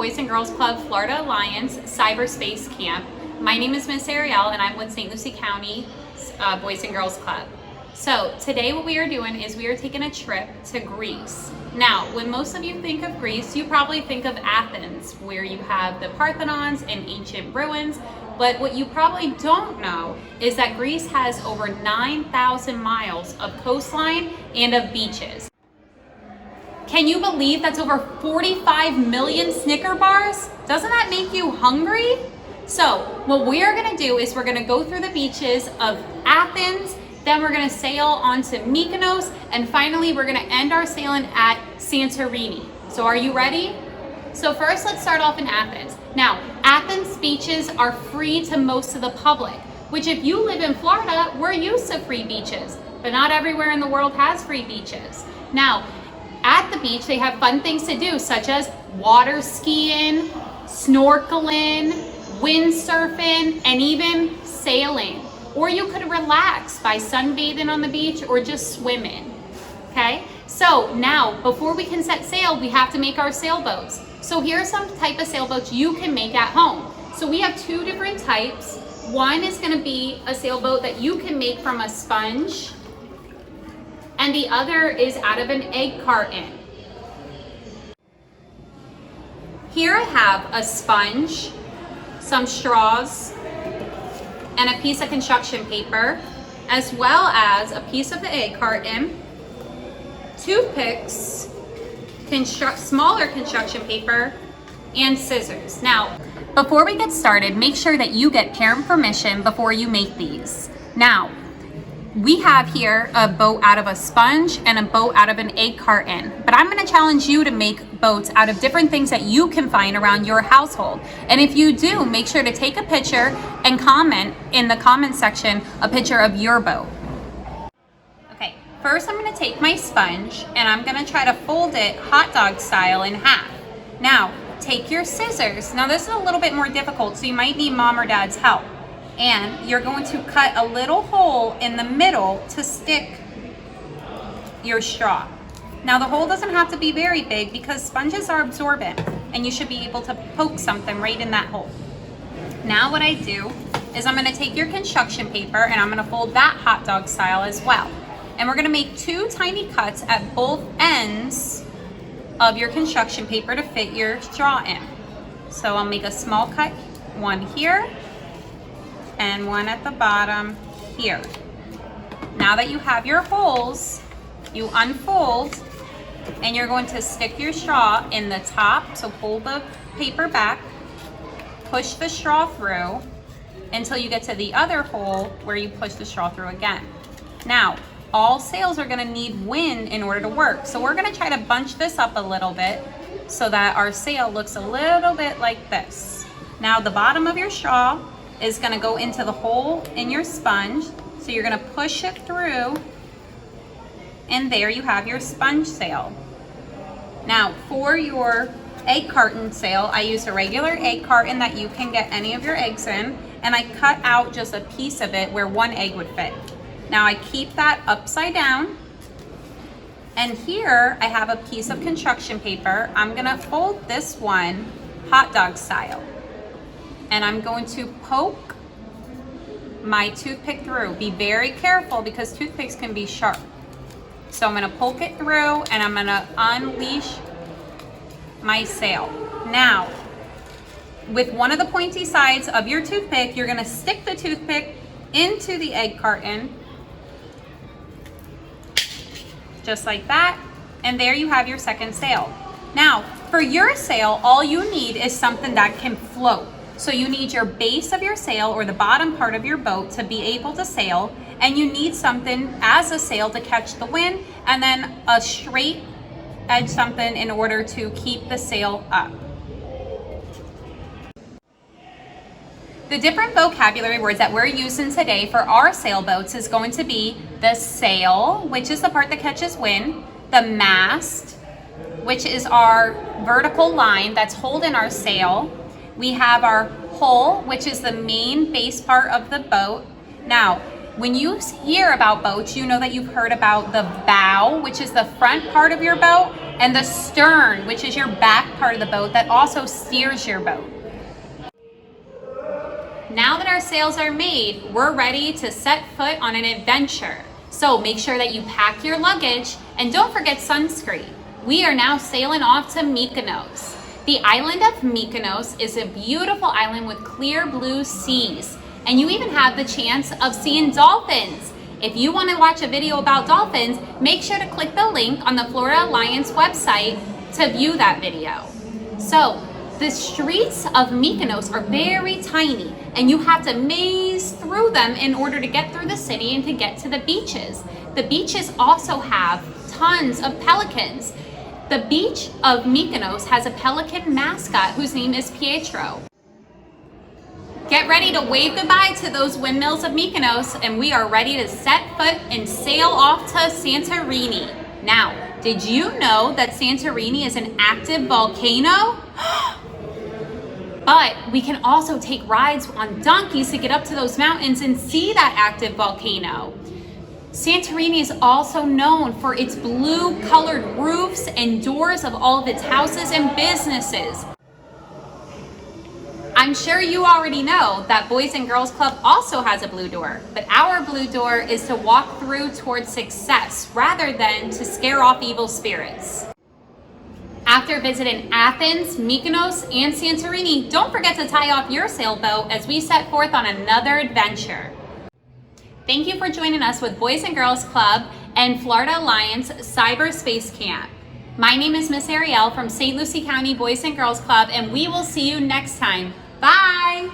Boys and Girls Club Florida Alliance Cyberspace Camp. My name is Miss Ariel and I'm with St. Lucie County Boys and Girls Club. So today what we are doing is we are taking a trip to Greece. Now, when most of you think of Greece, you probably think of Athens, where you have the Parthenons and ancient ruins. But what you probably don't know is that Greece has over 9,000 miles of coastline and of beaches. Can you believe that's over 45 million Snicker bars? Doesn't that make you hungry? So what we are gonna do is we're gonna go through the beaches of Athens, then we're gonna sail on to Mykonos, and finally we're gonna end our sailing at Santorini. So are you ready? So first let's start off in Athens. Now, Athens beaches are free to most of the public, which if you live in Florida, we're used to free beaches, but not everywhere in the world has free beaches. Now, at the beach, they have fun things to do, such as water skiing, snorkeling, windsurfing, and even sailing. Or you could relax by sunbathing on the beach or just swimming, okay? So now, before we can set sail, we have to make our sailboats. So here are some type of sailboats you can make at home. So we have two different types. One is gonna be a sailboat that you can make from a sponge, and the other is out of an egg carton. Here I have a sponge, some straws, and a piece of construction paper, as well as a piece of the egg carton, toothpicks, smaller construction paper, and scissors. Now, before we get started, make sure that you get parent permission before you make these. Now, we have here a boat out of a sponge and a boat out of an egg carton, but I'm gonna challenge you to make boats out of different things that you can find around your household. And if you do, make sure to take a picture and comment in the comment section a picture of your boat. Okay, first I'm gonna take my sponge and I'm gonna try to fold it hot dog style in half. Now, take your scissors. Now this is a little bit more difficult, so you might need mom or dad's help. And you're going to cut a little hole in the middle to stick your straw. Now the hole doesn't have to be very big because sponges are absorbent and you should be able to poke something right in that hole. Now what I do is I'm gonna take your construction paper and I'm gonna fold that hot dog style as well. And we're gonna make two tiny cuts at both ends of your construction paper to fit your straw in. So I'll make a small cut, one here, and one at the bottom here. Now that you have your holes, you unfold and you're going to stick your straw in the top. So pull the paper back, push the straw through until you get to the other hole where you push the straw through again. Now, all sails are gonna need wind in order to work. So we're gonna try to bunch this up a little bit so that our sail looks a little bit like this. Now the bottom of your straw is gonna go into the hole in your sponge. So you're gonna push it through and there you have your sponge sail. Now for your egg carton sail, I use a regular egg carton that you can get any of your eggs in, and I cut out just a piece of it where one egg would fit. Now I keep that upside down, and here I have a piece of construction paper. I'm gonna fold this one hot dog style. And I'm going to poke my toothpick through. Be very careful because toothpicks can be sharp. So I'm gonna poke it through and I'm gonna unleash my sail. Now, with one of the pointy sides of your toothpick, you're gonna stick the toothpick into the egg carton, just like that. And there you have your second sail. Now, for your sail, all you need is something that can float. So you need your base of your sail or the bottom part of your boat to be able to sail, and you need something as a sail to catch the wind, and then a straight edge something in order to keep the sail up. The different vocabulary words that we're using today for our sailboats is going to be the sail, which is the part that catches wind, the mast, which is our vertical line that's holding our sail. We have our hull, which is the main base part of the boat. Now, when you hear about boats, you know that you've heard about the bow, which is the front part of your boat, and the stern, which is your back part of the boat that also steers your boat. Now that our sails are made, we're ready to set foot on an adventure. So make sure that you pack your luggage and don't forget sunscreen. We are now sailing off to Mykonos. The island of Mykonos is a beautiful island with clear blue seas, and you even have the chance of seeing dolphins. If you want to watch a video about dolphins, make sure to click the link on the Florida Alliance website to view that video. So, the streets of Mykonos are very tiny, and you have to maze through them in order to get through the city and to get to the beaches. The beaches also have tons of pelicans. The beach of Mykonos has a pelican mascot whose name is Pietro. Get ready to wave goodbye to those windmills of Mykonos, and we are ready to set foot and sail off to Santorini. Now, did you know that Santorini is an active volcano? But we can also take rides on donkeys to get up to those mountains and see that active volcano. Santorini is also known for its blue colored roofs and doors of all of its houses and businesses. I'm sure you already know that Boys and Girls Club also has a blue door, but our blue door is to walk through towards success rather than to scare off evil spirits. After visiting Athens, Mykonos, and Santorini, don't forget to tie off your sailboat as we set forth on another adventure. Thank you for joining us with Boys and Girls Club and Florida Alliance Cyberspace Camp. My name is Miss Ariel from St. Lucie County Boys and Girls Club, and we will see you next time. Bye!